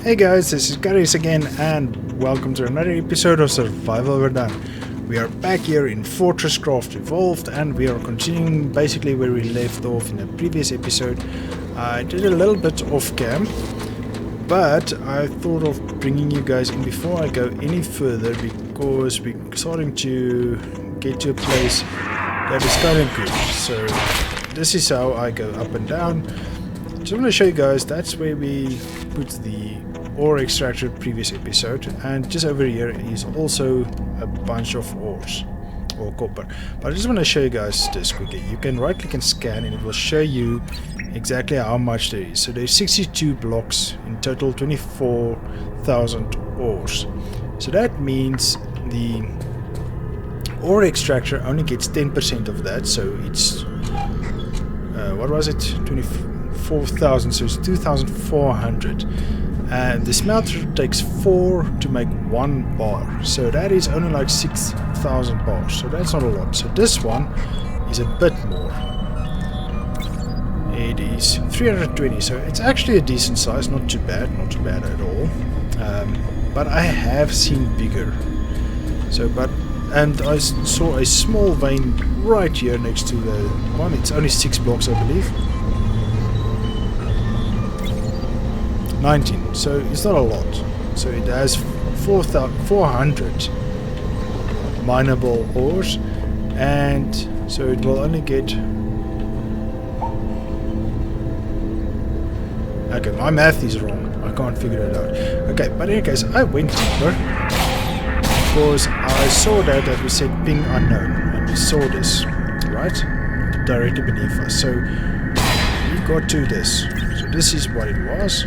Hey guys, this is Garies again, and welcome to another episode of Survival Overdone. We are back here in Fortress Craft Evolved, and we are continuing basically where we left off in the previous episode. I did a little bit off cam, but I thought of bringing you guys in before I go any further, because we're starting to get to a place that is kind of good. So this is how I go up and down. Just want to show you guys, that's where we put the ore extractor previous episode, and just over here is also a bunch of ores or copper. But I just want to show you guys this quickly. You can right click and scan and it will show you exactly how much there is. So there's 62 blocks in total, 24,000 ores. So that means the ore extractor only gets 10% of that, so it's what was it, 24,000, so it's 2,400. And the smelter takes 4 to make 1 bar, so that is only like 6,000 bars, so that's not a lot. So this one is a bit more. It is 320, so it's actually a decent size, not too bad at all. But I have seen bigger. And I saw a small vein right here next to the one. It's only 6 blocks, I believe. 19, so it's not a lot. So it has 400 mineable ores, and so it will only get... Okay, my math is wrong, I can't figure it out. Okay, but in any case, I went deeper because I saw that we said ping unknown, and we saw this right directly beneath us. So we got to this. So this is what it was.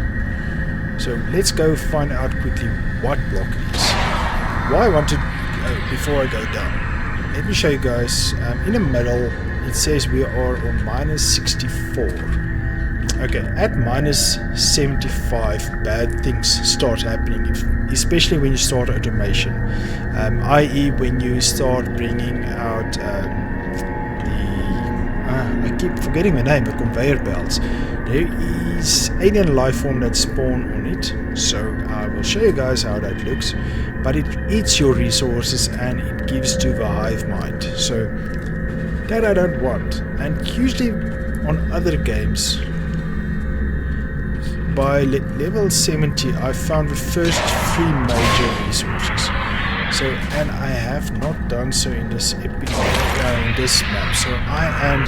So let's go find out quickly what block it is. Why I want to, before I go down, let me show you guys. In the middle it says we are on minus 64. Okay, at minus 75 bad things start happening, especially when you start automation, i.e. when you start bringing out I keep forgetting the name, the conveyor belts. There is alien life form that spawn on it, so I will show you guys how that looks. But it eats your resources and it gives to the hive mind, so that I don't want. And usually on other games, by level 70 I found the first 3 major resources. So, and I have not done so in this this map. So I am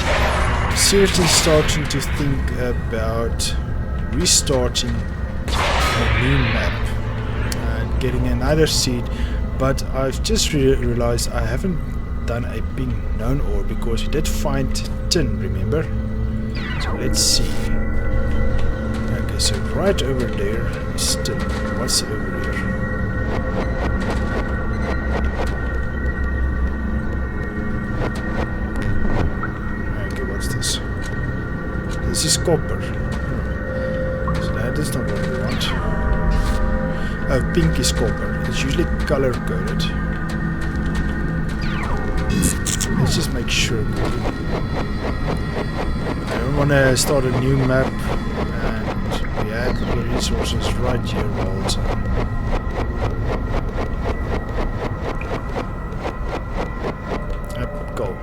seriously starting to think about restarting a new map and getting another seed. But I've just realized I haven't done a ping known ore, because we did find tin, remember? So let's see. Okay, so right over there is tin. What's over there? This is copper. So that is not what we want. Oh, pink is copper. It's usually color coded. Let's just make sure. I don't want to start a new map and we have the resources right here all the time. Up, go.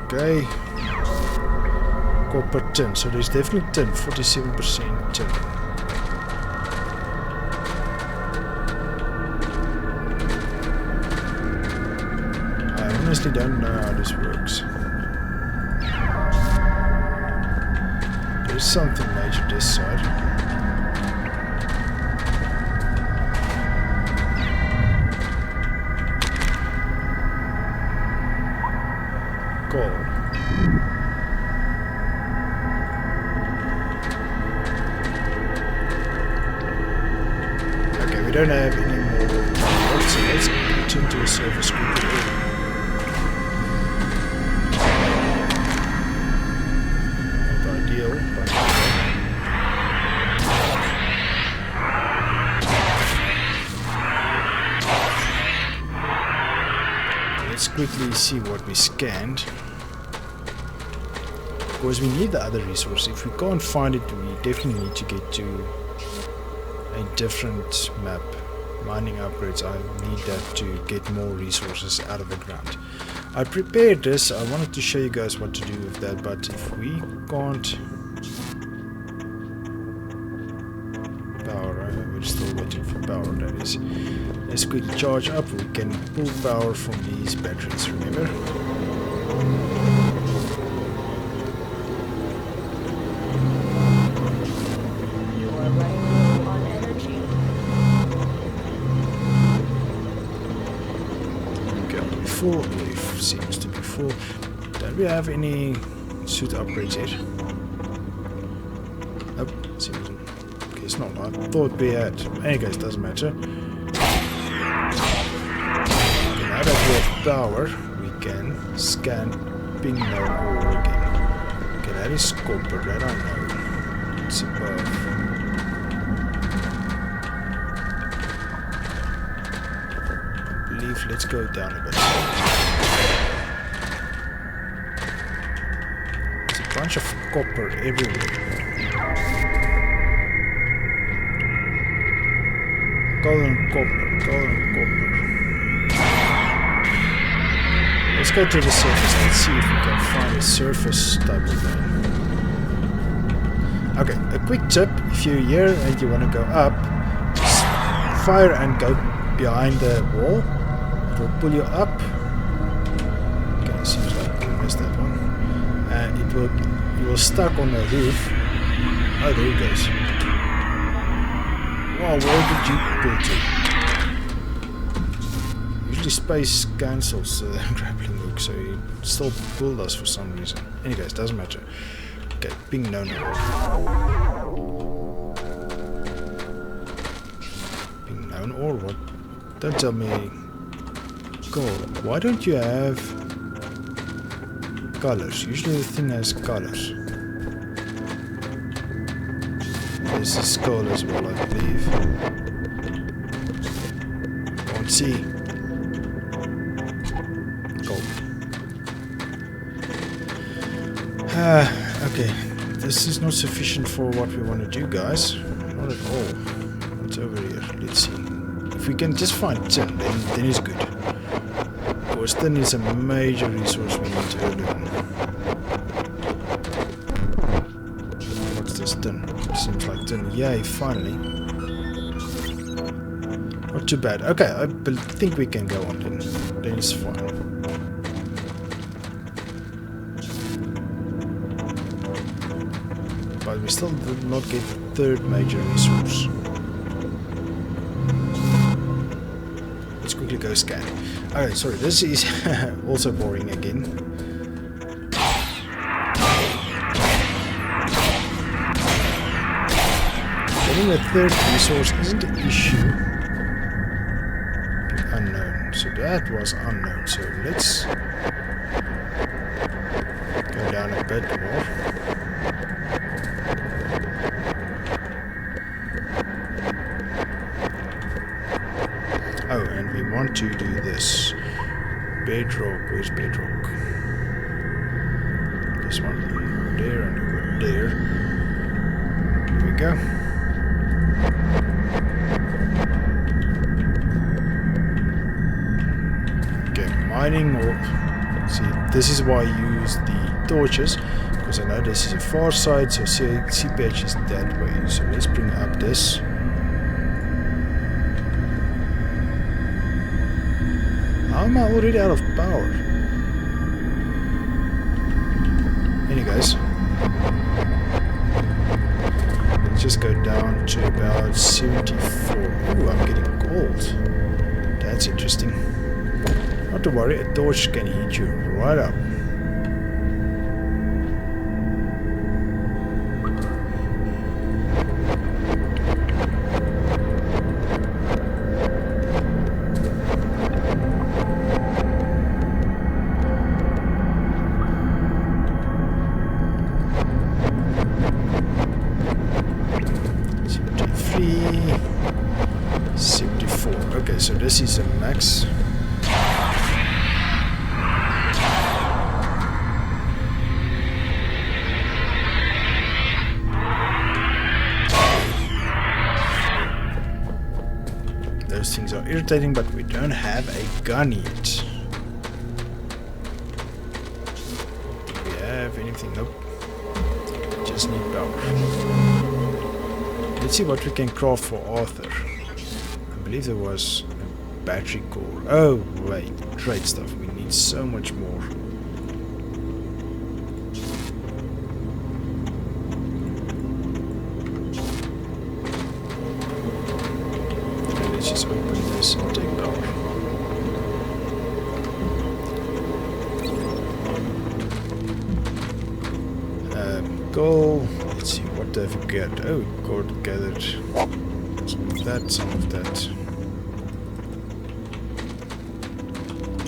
Okay. Copper tin, so there's definitely tin, 47% tin. I honestly don't know how this works. There's something major this side. Gold. We don't have any more work, so let's return to a surface quickly. Not ideal, but let's quickly see what we scanned. Because we need the other resource. If we can't find it, we definitely need to get to a different map. Mining upgrades, I need that to get more resources out of the ground. I prepared this, I wanted to show you guys what to do with that, but if we can't power, we're still waiting for power, that is. Let's quickly charge up, we can pull power from these batteries, remember? Full, it seems to be full. Don't we have any suit upgrades yet? Nope, seems okay, it's not. I thought we had. Anyways, doesn't matter. Okay, now that we have power, we can scan ping no ore again. Okay, that is copper, that I know. It's above. Let's go down a bit. There's a bunch of copper everywhere. Golden copper. Let's go to the surface. Let's see if we can find a surface type of thing. Okay, a quick tip. If you're here and you want to go up, just fire and go behind the wall. Will pull you up. Okay, seems like we missed that one. And you will stuck on the roof. Oh, there he goes. Wow, where did you pull to? Usually space cancels the grappling hook, so he still pulled us for some reason. Anyways, doesn't matter. Okay, ping no. Ping known or what? Don't tell me. Gold. Why don't you have colors? Usually the thing has colors. This is gold as well, I believe. Can't see. Gold. Okay. This is not sufficient for what we want to do, guys. Not at all. What's over here? Let's see. If we can just find tin, then it's good. Tin is a major resource we need to earn. What's this tin? Seems like tin. Yay, finally. Not too bad. Okay, I think we can go on then. Then it's fine. But we still did not get the third major resource. Let's quickly go scan. Okay, sorry, this is also boring again. Getting a third resource isn't an issue. Unknown. So that was unknown. So let's go down a bit more. Oh, and we want to do this. Bedrock, where's bedrock? This one over there and over there. Here we go. Okay, mining or see, this is why I use the torches, because I know this is a far side, so CPH is that way. So let's bring up this. How am I already out of power? Anyways, let's just go down to about 74. Ooh, I'm getting gold. That's interesting. Not to worry, a torch can heat you right up. So this is a max. irritating, but we don't have a gun yet. Do we have anything? Nope. Just need power. Let's see what we can craft for Arthur. I believe there was a battery core. Oh, wait. Trade stuff. We need so much more. Let's just open this and take power. Goal. Let's see, what have we got? Oh, got gathered some of that, some of that.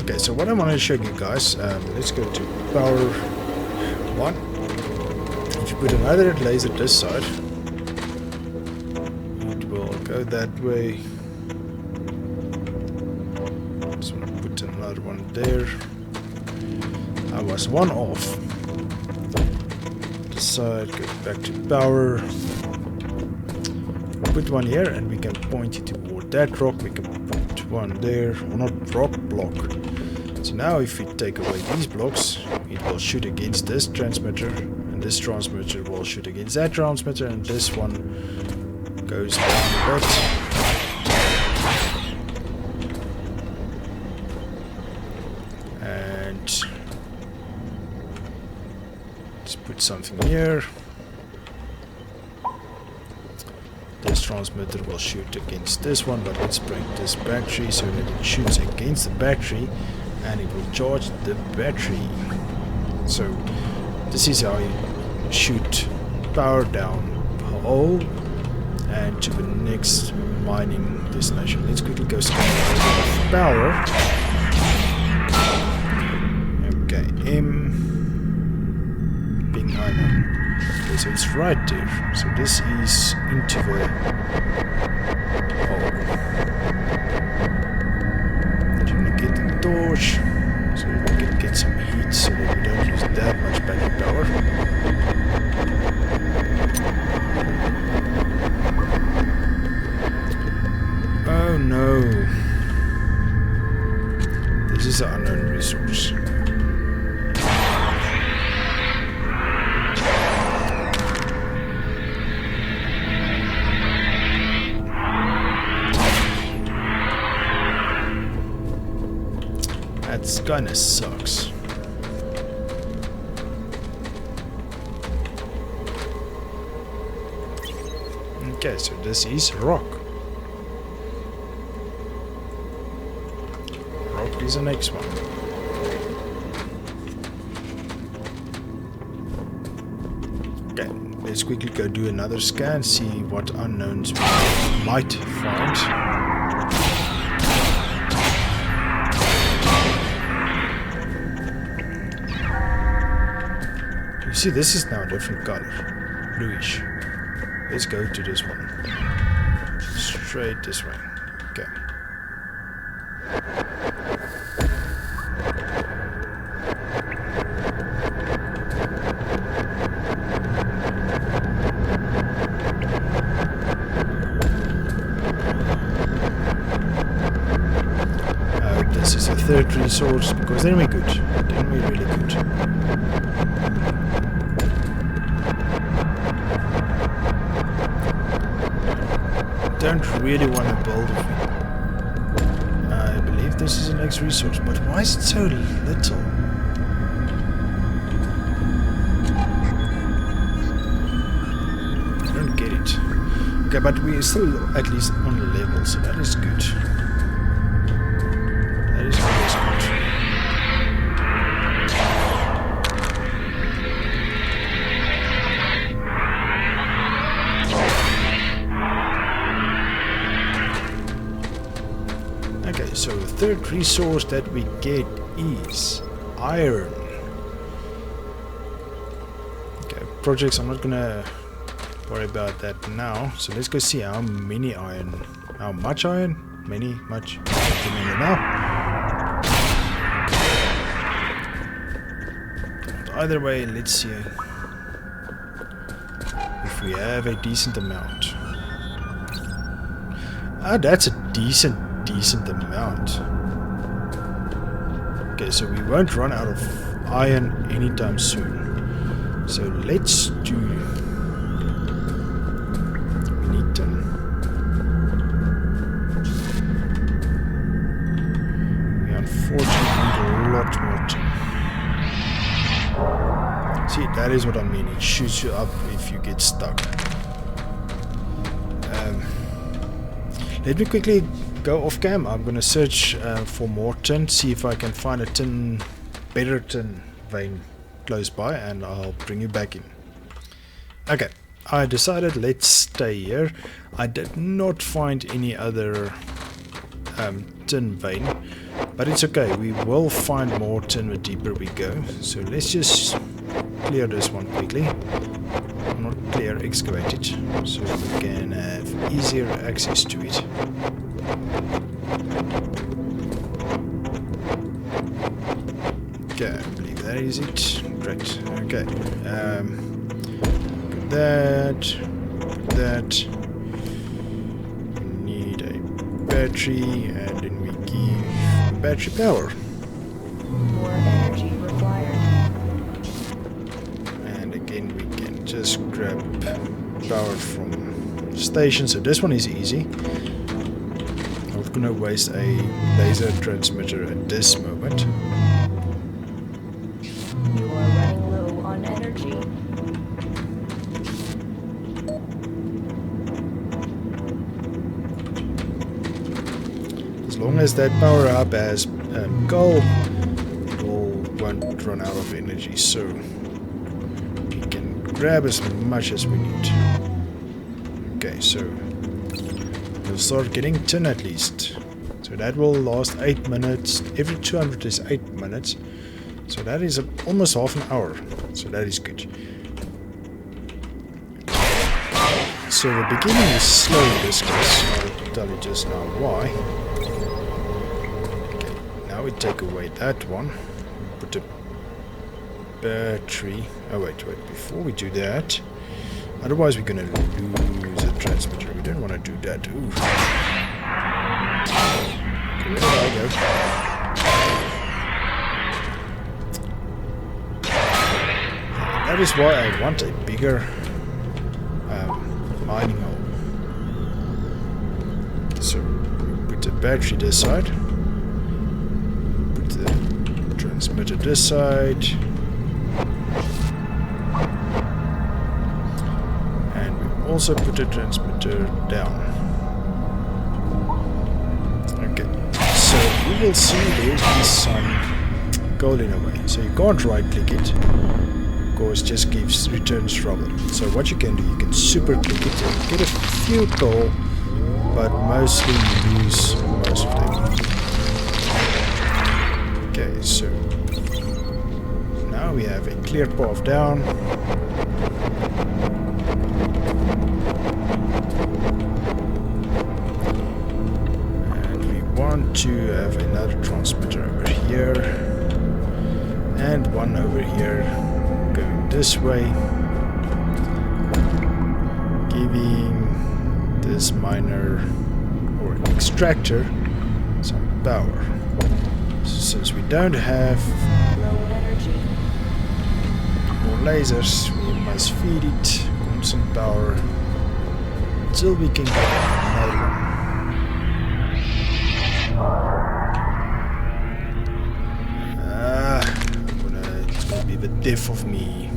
Okay, so what I want to show you guys, let's go to power 1. If you put another laser this side, it will go that way. So I'm going to put another one there. I was one off. Side, go back to power, put one here, and we can point it toward that rock. We can put one there, or not rock block. So now if we take away these blocks, it will shoot against this transmitter, and this transmitter will shoot against that transmitter, and this one goes down a bit. And let's put something here. This transmitter will shoot against this one, but let's break this battery so that it shoots against the battery and it will charge the battery. So this is how you shoot power down the hole and to the next mining destination. Let's quickly go scan power. Okay, okay, so it's right there. So this is into the hole. I'm gonna get the torch so that we can get some heat so that we don't use that much battery power. Oh no. This is an unknown resource. That kinda sucks. Okay, so this is rock. Rock is the next one. Okay, let's quickly go do another scan, see what unknowns we might find. See, this is now a different color, bluish. Let's go to this one. Straight this way. Okay. This is a third resource, because then we're good. Then we're really good. Don't really want to build with it. I believe this is the next resource, but why is it so little? I don't get it. Okay, but we're still at least on the level, so that is good. That is always good. Okay, so the third resource that we get is iron. Okay, projects, I'm not gonna worry about that now. So let's go see how many iron, how much iron, many, much, I don't remember now. But either way, let's see if we have a decent amount. Ah, that's a decent decent amount. Okay, so we won't run out of iron anytime soon. So let's do... We need tin. We unfortunately need a lot more tin. See, that is what I mean. It shoots you up if you get stuck. Let me quickly go off cam. I'm gonna search for more tin, see if I can find a better tin vein close by, and I'll bring you back in. Okay, I decided let's stay here. I did not find any other tin vein, but it's okay. We will find more tin the deeper we go. So let's just clear this one quickly. Not clear, excavate it, so we can have easier access to it. Okay, I believe that is it. Great. Okay. That. We need a battery, and then we give battery power. More energy required. And again, we can just grab power from the station. So this one is easy. Not gonna waste a laser transmitter at this moment. You are running low on energy. As long as that power up has coal, it won't run out of energy. So we can grab as much as we need. Okay, so we'll start getting tin at least. So that will last 8 minutes. Every 200 is 8 minutes. So that is almost half an hour. So that is good. So the beginning is slow in this case. I'll tell you just now why. Okay, now we take away that one. Put a battery. Oh wait, before we do that. Otherwise we're gonna lose a transmitter. We don't want to do that. Ooh. Okay, where did I go? That is why I want a bigger mining hole. So put the battery this side. Put the transmitter this side. Also put the transmitter down. Okay, so you will see there is some gold in a way. So you can't right click it, of course, just returns trouble. So what you can do, you can super click it and get a few gold, but mostly you lose most of them. Okay, so now we have a clear path down. To have another transmitter over here and one over here going this way, giving this miner or extractor some power. So since we don't have more lasers, we must feed it constant power until we can get another one. It's gonna be the death of me.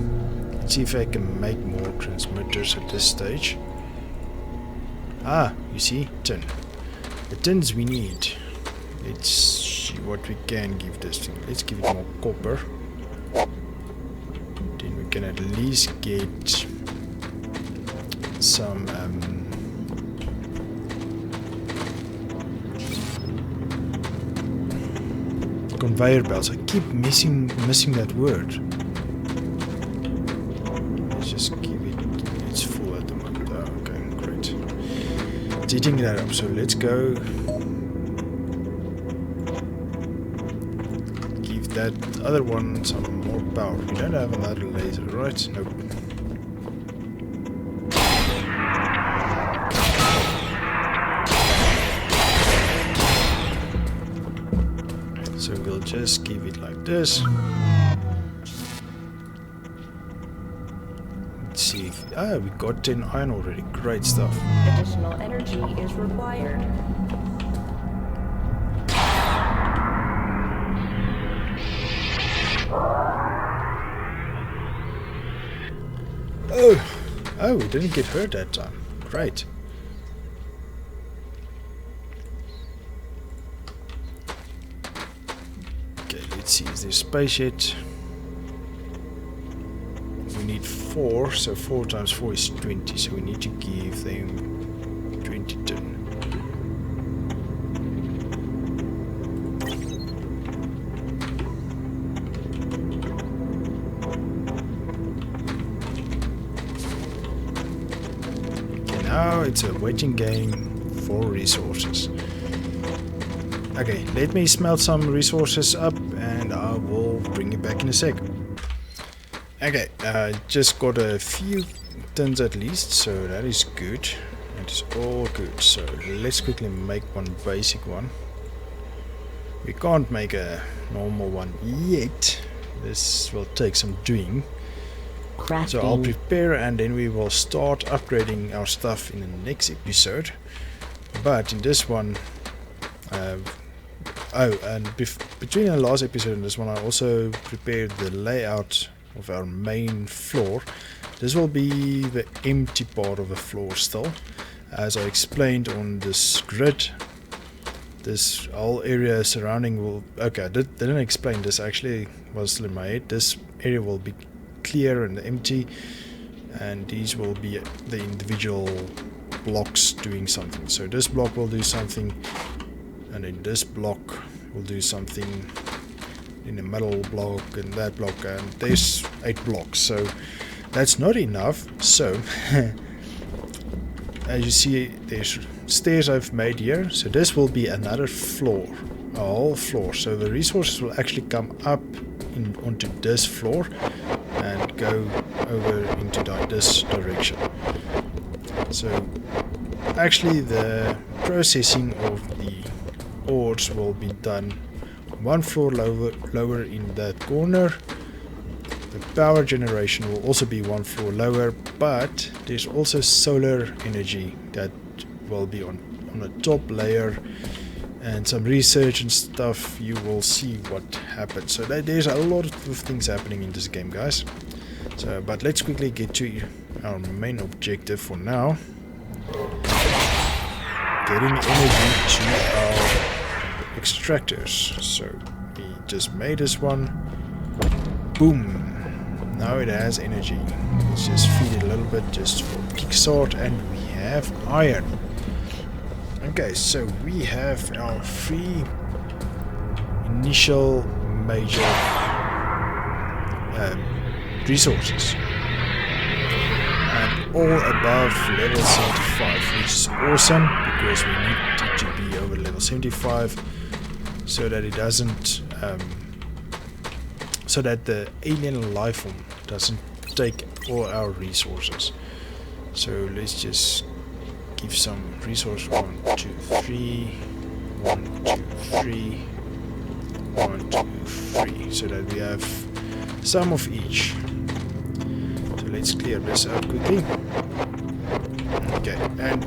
Let's see if I can make more transmitters at this stage. Ah, you see, tin. The tins we need. Let's see what we can give this thing. Let's give it more copper. Then we can at least get some conveyor belts. I keep missing that word. Let's just give it. It's full at the moment. Oh, okay, great. It's eating that up. So let's go. Give that other one some more power. We don't have another laser, right? Nope. So we'll just give it like this. Let's see if... Ah, we got 10 iron already. Great stuff. Additional energy is required. Oh, we didn't get hurt that time. Great. Okay, let's see. Is there space yet? We need 4, so 4 times 4 is 20, so we need to give them 20 ton. Now it's a waiting game for resources. Okay, let me smelt some resources up and I will bring it back in a sec. Okay, just got a few tons at least, so that is good. That is all good. So let's quickly make one basic one. We can't make a normal one yet. This will take some doing. Crafting. So I'll prepare and then we will start upgrading our stuff in the next episode. But in this one, between the last episode and this one, I also prepared the layout of our main floor. This will be the empty part of the floor still, as I explained on this grid. This whole area surrounding will... Okay, I didn't explain this, actually was still in my head. This area will be clear and empty, and these will be the individual blocks doing something. So this block will do something, and then this block will do something in the middle block, and that block, and there's 8 blocks. So that's not enough. So as you see, there's stairs I've made here, so this will be another floor, a whole floor. So the resources will actually come up onto this floor and go over into this direction. So actually the processing of the ores will be done 1 floor lower in that corner. The power generation will also be 1 floor lower, but there's also solar energy that will be on the top layer, and some research and stuff. You will see what happens. So there's a lot of things happening in this game, guys. So, but let's quickly get to our main objective for now. Getting energy to our extractors. So we just made this one. Boom. Now it has energy. Let's just feed it a little bit just for kickstart, and we have iron. Okay, so we have our 3 initial major resources, and all above level 75, which is awesome because we need it to be over level 75 so that it doesn't so that the alien life form doesn't take all our resources. So let's just give some resource 1, 2, 3, 1, 2, 3, 1, 2, 3, so that we have some of each. So let's clear this out quickly. Okay, and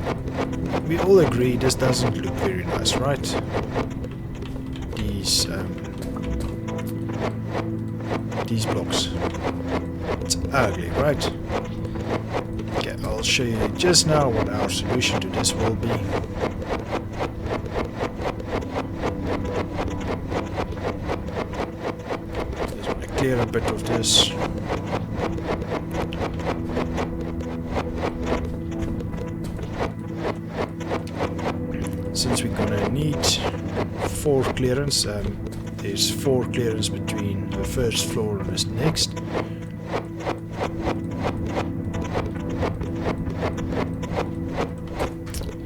we all agree this doesn't look very nice, right? These blocks. It's ugly, right? Okay, I'll show you just now what our solution to this will be. Just want to clear a bit of this. Since we're gonna need 4 clearance, there's 4 clearance between the first floor and this next.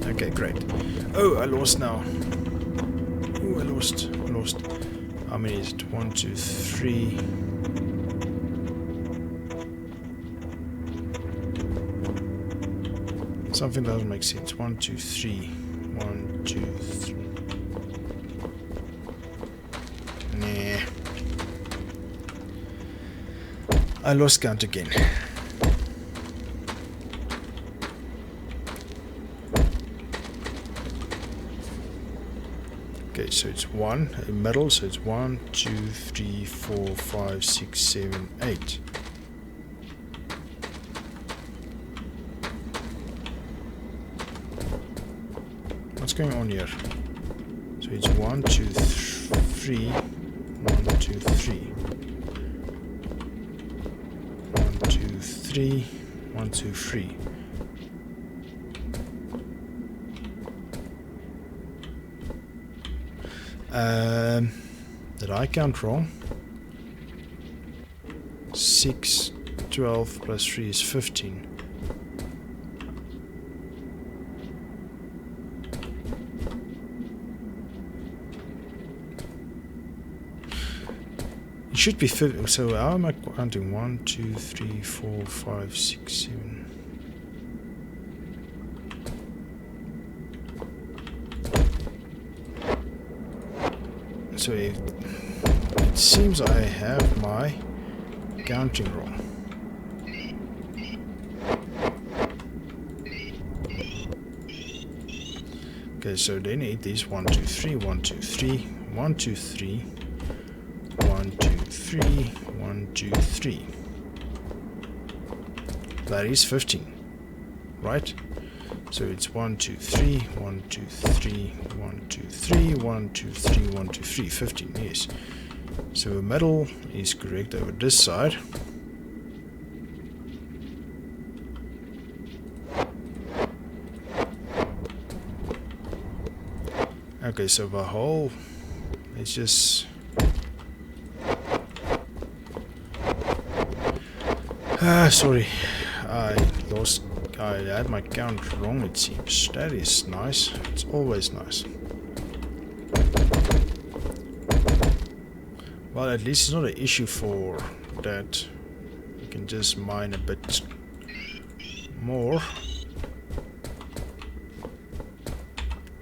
Okay, great. Oh, I lost now. Oh, I lost. How many is it? 1, 2, 3. Something doesn't make sense. 1, 2, 3. 1, 2, 3. I lost count again. Okay, so it's 1 in middle, so it's 1, 2, 3, 4, 5, 6, 7, 8. What's going on here? So it's 1, 2, 3, 1, 2, 3. 1, 2, 3, 1, 2, 3. Did I count wrong? 6, 12 plus 3 is 15. It should be 50. So how am I counting? 1, 2, 3, 4, 5, 6, 7. So it seems I have my counting wrong. Okay, so then it is 1, 2, 3, 1, 2, 3, 1, 2, 3, 1, 2, 3, 1, 2, 3. That is 15, right? So it's 1, 2, 3, 1, 2, 3, 1, 2, 3, 1, 2, 3, 1, 2, 3, 15, yes. So the middle is correct over this side. Okay, so the whole, let's just... sorry, I had my count wrong, it seems. That is nice. It's always nice. Well, at least it's not an issue for that. You can just mine a bit more.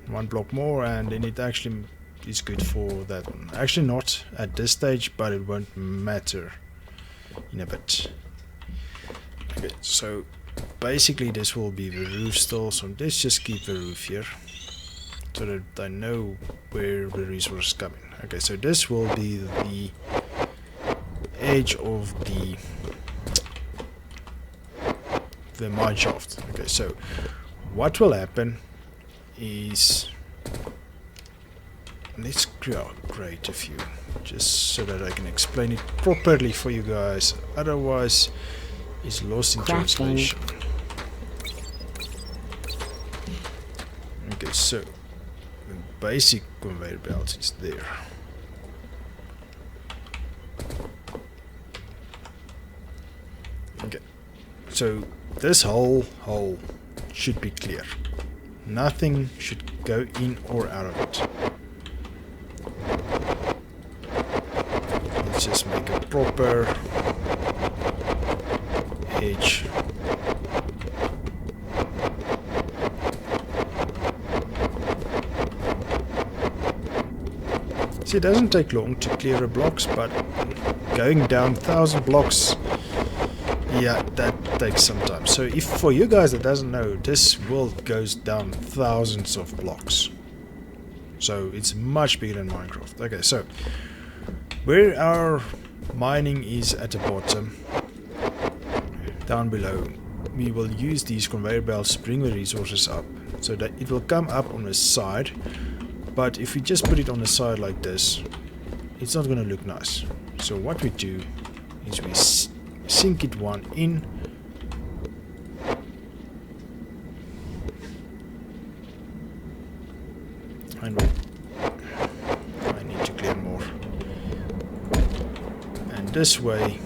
One block more, and then it actually is good for that one. Actually not at this stage, but it won't matter in a bit. Okay, so basically this will be the roof still, so let's just keep the roof here so that I know where the resource is coming. Okay, so this will be the edge of the mine shaft. Okay, so what will happen is, let's create a few just so that I can explain it properly for you guys, otherwise it's lost in translation. Okay, so the basic conveyor belt is there. Okay, so this whole hole should be clear. Nothing should go in or out of it. Let's just make a proper edge. See, it doesn't take long to clear the blocks, but going down 1,000 blocks, yeah, that takes some time. So if for you guys that doesn't know, this world goes down thousands of blocks. So it's much bigger than Minecraft. Okay, so where our mining is at the bottom, down below, we will use these conveyor belts to bring the resources up so that it will come up on the side. But if we just put it on the side like this, it's not going to look nice. So what we do is we sink it one in, and I need to clear more, and this way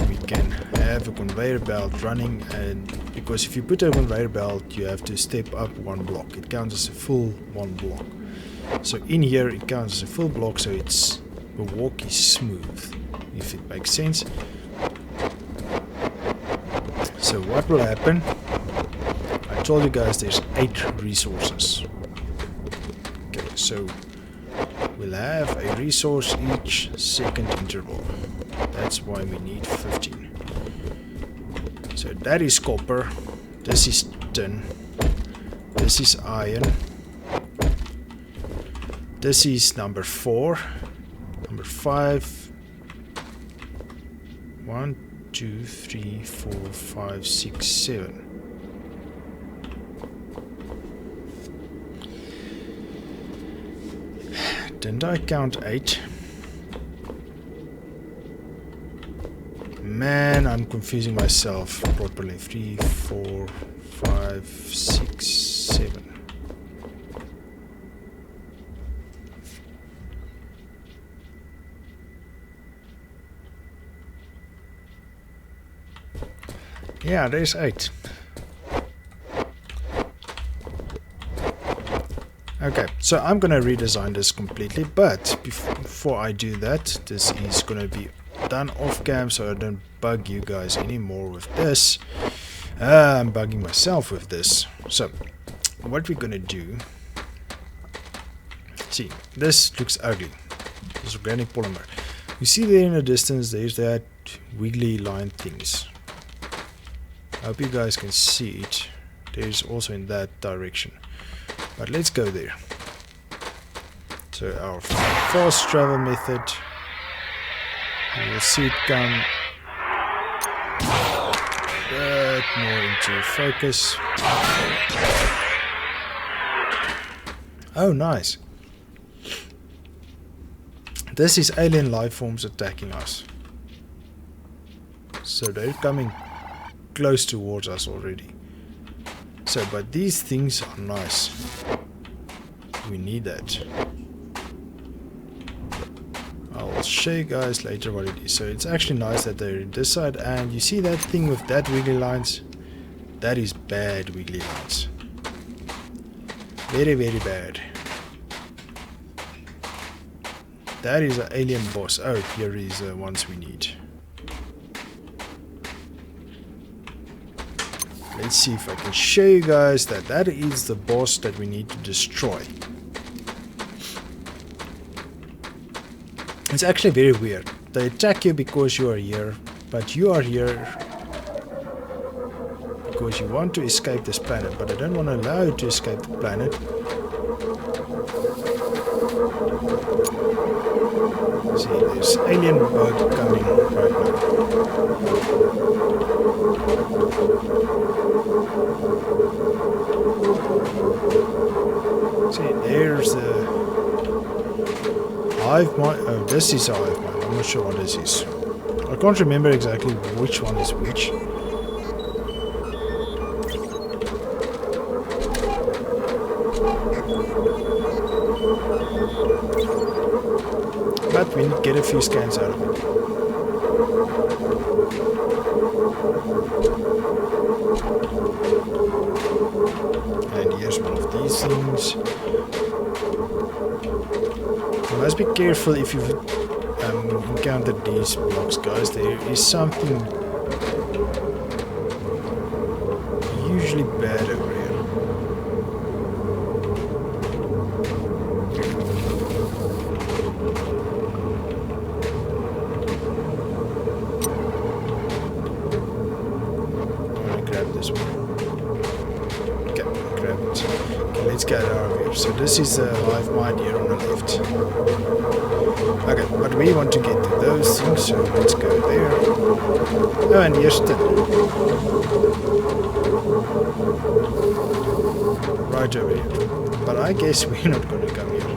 we can have a conveyor belt running. And because if you put a conveyor belt, you have to step up one block. It counts as a full one block. So in here it counts as a full block, so it's the walk is smooth, if it makes sense. So what will happen? I told you guys there's 8 resources. Okay, so we'll have a resource each second interval. That's why we need 15. So that is copper, this is tin, this is iron, this is number 4, number 5, 1, 2, 3, 4, 5, 6, 7. Didn't I count 8? Man, I'm confusing myself properly. 3, 4, 5, 6, 7. Yeah, there's 8. Okay, so I'm gonna redesign this completely, but before I do that, this is gonna be done off cam so I don't bug you guys anymore with this. I'm bugging myself with this. So, what we're gonna do, see, this looks ugly. This organic polymer. You see there in the distance, there's that wiggly line things. I hope you guys can see it. There's also in that direction. But let's go there. So our fast travel method. You will see it come a bit more into focus. Oh, nice. This is alien life forms attacking us. So they're coming close towards us already. So, but these things are nice. We need that. I'll show you guys later what it is. So it's actually nice that they're this side, and you see that thing with that wiggly lines? That is bad wiggly lines. Very, very bad. That is an alien boss. Oh, here is the ones we need. Let's see if I can show you guys that that is the boss that we need to destroy. It's actually very weird. They attack you because you are here, but you are here because you want to escape this planet, but I don't want to allow you to escape the planet. See, there's alien bug coming right now. See, there's the hive mind. Oh, this is a hive mind. I'm not sure what this is. I can't remember exactly which one is which. But we need to get a few scans out of it. And here's one of these things. You must be careful if you've encountered these blocks, guys. There is something usually bad over here. Let's get out of here. So this is the hive mind here on the left. Okay, but we want to get to those things, so let's go there. Oh, and here's the right over here. But I guess we're not going to come here.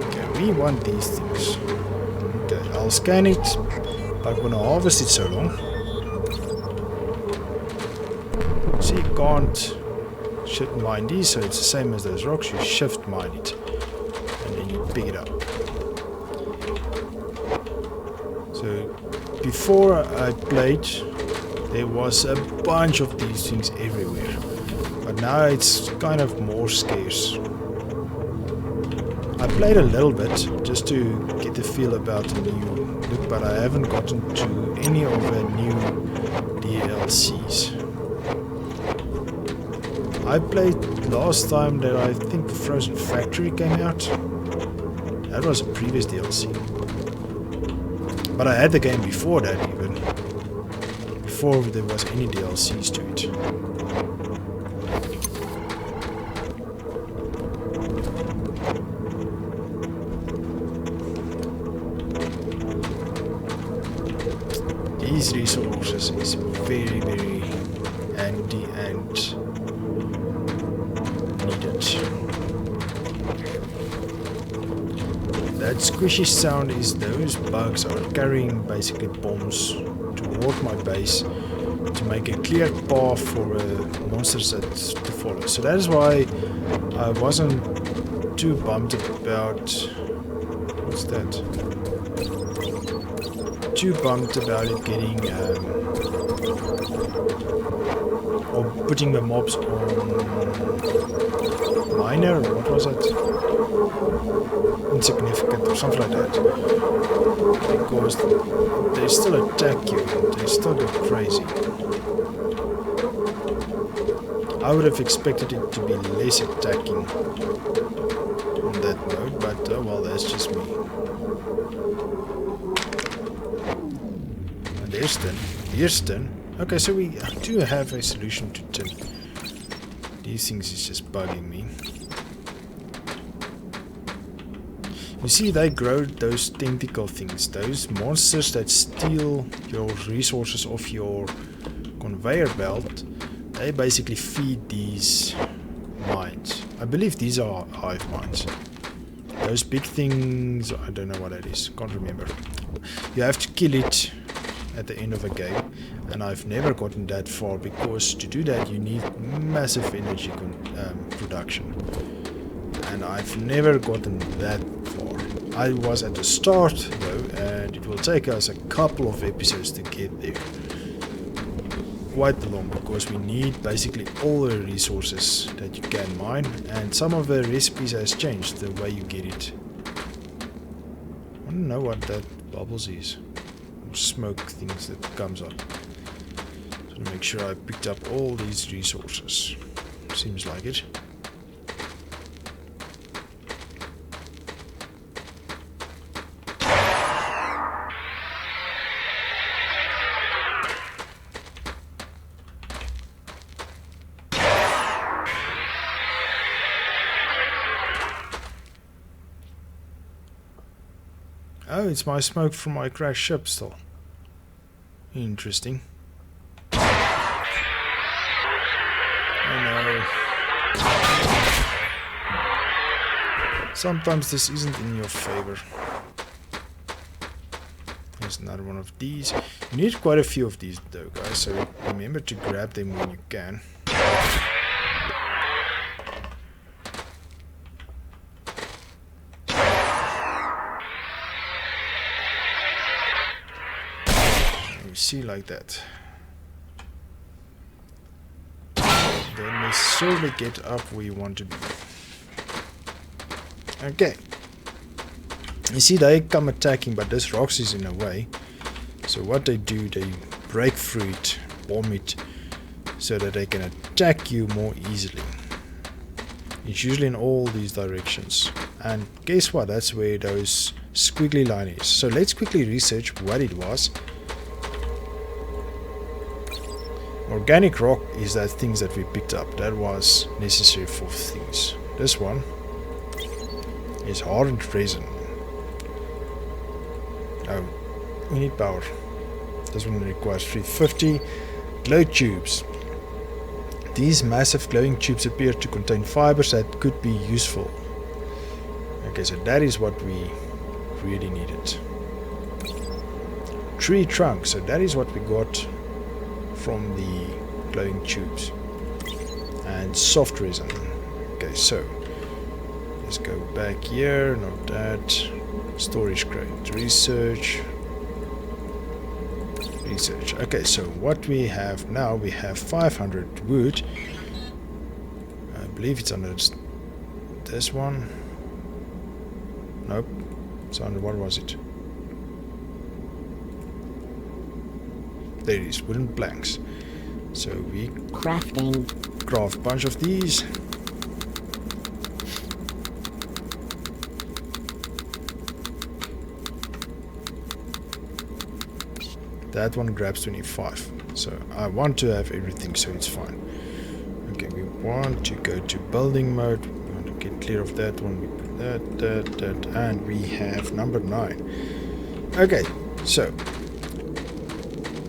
Okay, we want these things. Okay, I'll scan it, but I'm going to harvest it so long. See, you can't shift mine these, so it's the same as those rocks. You shift mine it and then you pick it up. So before I played, there was a bunch of these things everywhere, but now it's kind of more scarce. I played a little bit just to get the feel about the new look, but I haven't gotten to any of the new DLCs. I played last time that I think Frozen Factory came out, That was a previous DLC. But I had the game before that even. Before there was any DLCs to it. These resources is very, very handy and needed. That squishy sound is those bugs are carrying basically bombs toward my base to make a clear path for monsters to follow. So that is why I wasn't too bummed about... What's that? Too bummed about it getting or putting the mobs on minor, or what was it? Insignificant or something like that. Because they still attack you, they still go crazy. I would have expected it to be less attacking on that mode, but well, that's just me. There's tin. Here's tin. Okay, so we do have a solution to tin. These things is just bugging me. You see, they grow those tentacle things. Those monsters that steal your resources off your conveyor belt. They basically feed these mines. I believe these are hive mines. Those big things, I don't know what that is. Can't remember. You have to kill it at the end of a game, and I've never gotten that far because to do that you need massive energy production, and I've never gotten that far. I was at the start though, and it will take us a couple of episodes to get there. Quite long, because we need basically all the resources that you can mine, and some of the recipes has changed the way you get it. I don't know what that bubbles is. Smoke things that comes up. So to make sure I picked up all these resources. Seems like it. Oh, it's my smoke from my crashed ship still. Interesting. Oh no. Sometimes this isn't in your favor. There's another one of these. You need quite a few of these though, guys, so remember to grab them when you can. See, like that. Don't necessarily get up where you want to be. Okay. You see, they come attacking, but this rocks is in the way. So what they do, they break through it, bomb it, so that they can attack you more easily. It's usually in all these directions. And guess what? That's where those squiggly line is. So let's quickly research what it was. Organic rock is that things that we picked up. That was necessary for things. This one is hardened resin. Oh, we need power. This one requires 350. Glow tubes. These massive glowing tubes appear to contain fibers that could be useful. Okay, so that is what we really needed. Tree trunk. So that is what we got from the glowing tubes. And soft resin. Okay, so let's go back here. Not that. Storage crate. Research. Okay, so what we have now, we have 500 wood. I believe it's under this one. Nope. It's under, what was it? There it is, wooden planks. So we craft a bunch of these. That one grabs 25. So I want to have everything, so it's fine. Okay, we want to go to building mode. We want to get clear of that one. We put that, and we have number 9. Okay, so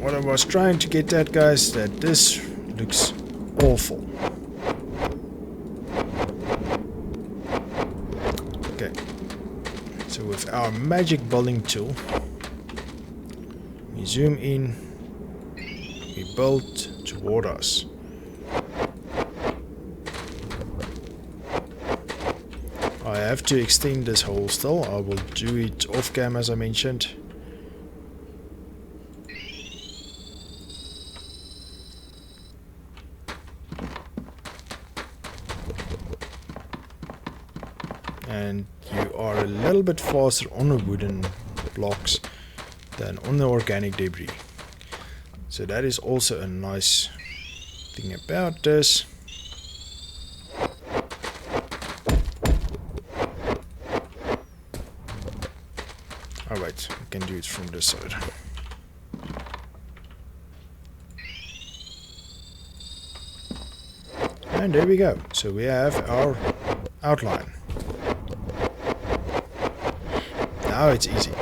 what I was trying to get at, guys, that this looks awful. Okay, so with our magic building tool, we zoom in, we build toward us. I have to extend this hole still. I will do it off cam as I mentioned. And you are a little bit faster on the wooden blocks than on the organic debris. So that is also a nice thing about this. Alright, we can do it from this side. And there we go. So we have our outline. Now it's easy.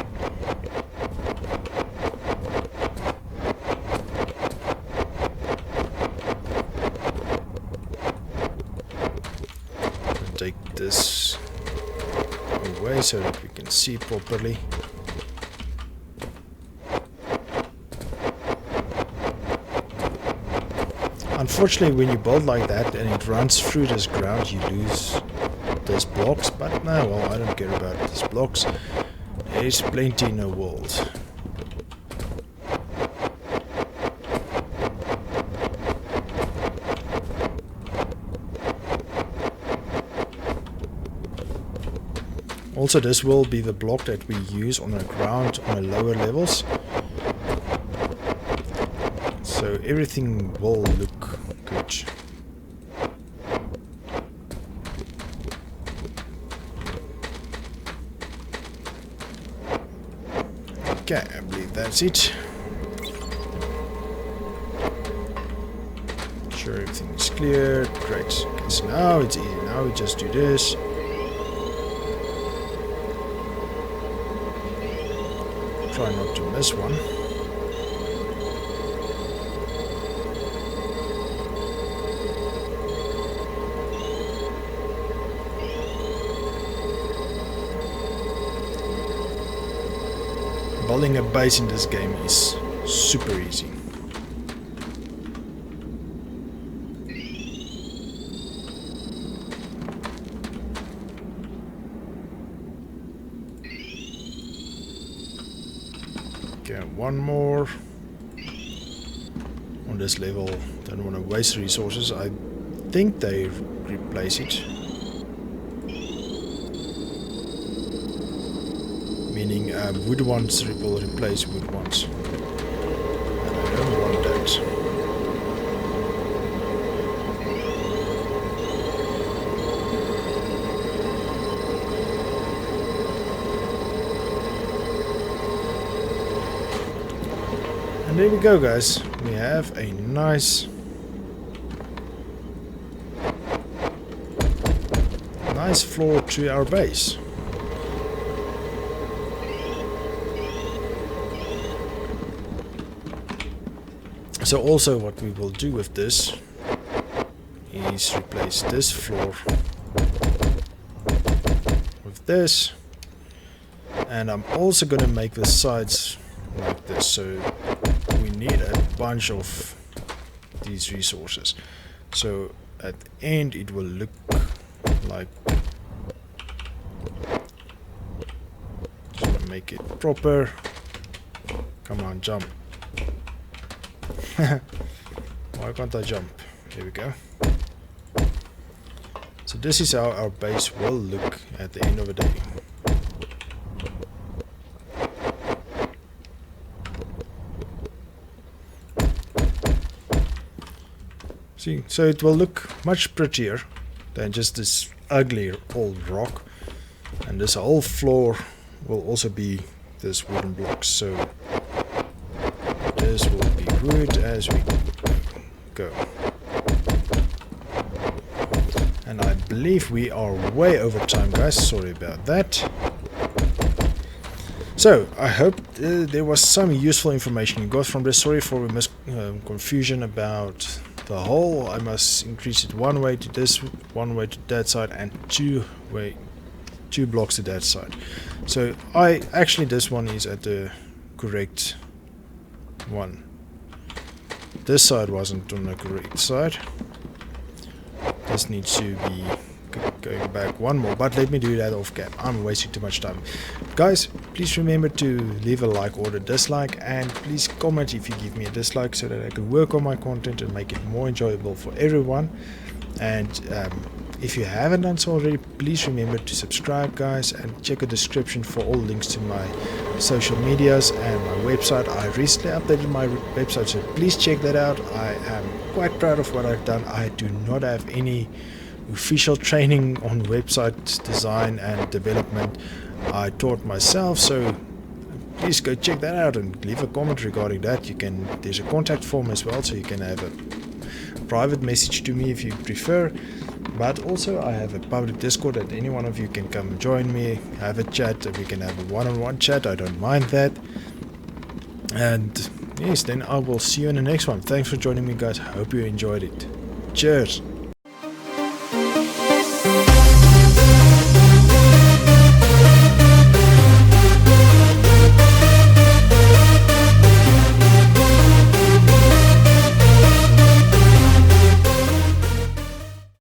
Take this away so that we can see properly. Unfortunately, when you build like that and it runs through this ground, you lose these blocks, but nah, well, I don't care about these blocks. There's plenty in the world. Also, this will be the block that we use on the ground on the lower levels. So everything will look good. Okay, I believe that's it. Sure, everything is clear. Great. Okay, so now it's easy. Now we just do this. Try not to miss one. Building a base in this game is super easy. Okay, one more on this level. Don't want to waste resources. I think they replace it. Meaning wood ones will replace wood ones. And I don't want that. And there we go, guys. We have a nice floor to our base. So also what we will do with this is replace this floor with this, and I'm also going to make the sides like this, so we need a bunch of these resources. So at the end it will look like, just want to make it proper. Come on, jump. Why can't I jump? Here we go. So this is how our base will look at the end of the day. See, so it will look much prettier than just this ugly old rock. And this whole floor will also be this wooden blocks. So this will be wood as we go. And I believe we are way over time, guys. Sorry about that. So, I hope there was some useful information you got from this. Sorry for the confusion about the hole. I must increase it one way to this, one way to that side, and two blocks to that side. So, actually this one is at the correct one. This side wasn't on the correct side. This needs to be going back one more, but let me do that off cam. I'm wasting too much time. Guys, please remember to leave a like or a dislike, and please comment if you give me a dislike so that I can work on my content and make it more enjoyable for everyone. And if you haven't done so already, please remember to subscribe, guys, and check the description for all links to my social medias and my website. I recently updated my website, so please check that out. I am quite proud of what I've done. I do not have any official training on website design and development. I taught myself, so please go check that out and leave a comment regarding that. There's a contact form as well, so you can have a private message to me if you prefer. But also I have a public Discord that any one of you can come join me, have a chat, and we can have a one-on-one chat. I don't mind that. And yes, then I will see you in the next one. Thanks for joining me, guys. Hope you enjoyed it. Cheers.